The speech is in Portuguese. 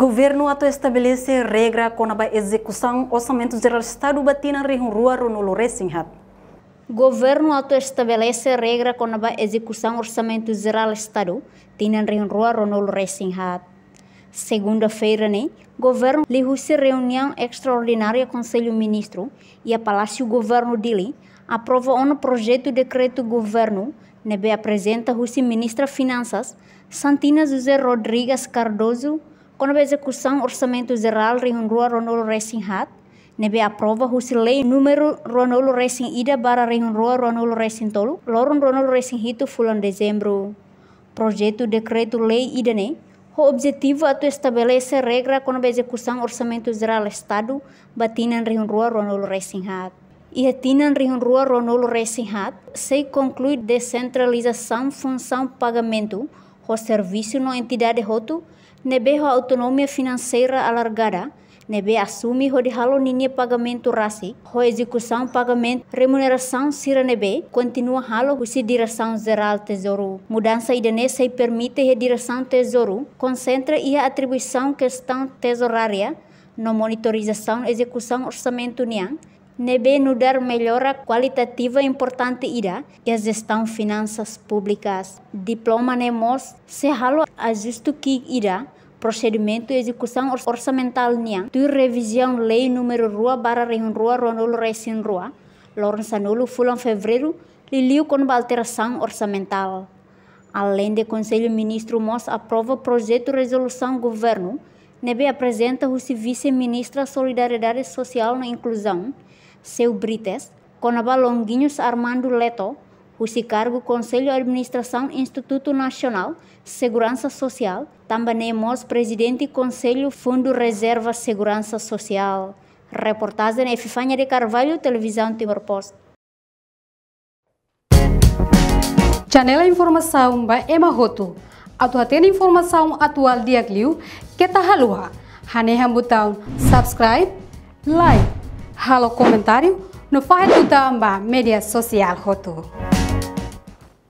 Governo atu estabelece regra com a execução orçamento geral Estado batina região Rua Ronolo Resinhat. Governo atu estabelece regra com a execução orçamento geral Estado tina região Rua Ronolo Resinhat. Segunda-feira, governo lihusi reunião extraordinária Conselho Ministro e a Palácio Governo Dili aprova um projeto de decreto governo nebe apresenta o ministra Finanças Santina José Rodrigues Cardoso com a execução orçamento geral região Rua Ronolo Resinhat nebe aprova o lei número Ronolo Resin Ida para região Rua Ronolo Resin Tolo lorun Ronolo Resin Hito fulan dezembro. Projeto decreto lei Ida o objetivo é estabelecer regra com a execução orçamento geral Estado batina região Rua Ronolo Resinhat. E tina região Rua Ronolo Resinhat se conclui descentralização função pagamento o serviço na entidade roto nebe a autonomia financeira alargada nebe assume o de halo linha pagamento rasi o execução pagamento remuneração sira nebe continua halo o direção geral tesouro mudança idane se permite a direção tesouro concentra e a atribuição questão tesorária na monitorização execução orçamento niang nebe no dar melhora qualitativa importante ida e a gestão finanças públicas diploma nemos se halo ajusto que ida procedimento e execução orçamental niang tu revisão lei número Rua para região Rua Ronolo Resin Rua lorun sanulu fulan fevereiro liliu com alteração orçamental. Além de Conselho Ministro mos aprova projeto resolução governo nebe apresenta o vice-ministra Solidariedade Social na Inclusão Seu Brites com a Longuinhos Armando Leto o cargo Conselho Administração Instituto Nacional Segurança Social, também temos Presidente Conselho Fundo Reserva Segurança Social. Reportagem Epifânia de Carvalho, Televisão Timor-Poste. Janela informação ba emahoto. Atu tem informação atual diagliu que tá halua. Haneha botão subscribe, like, halo comentário no faixa do media social hoto.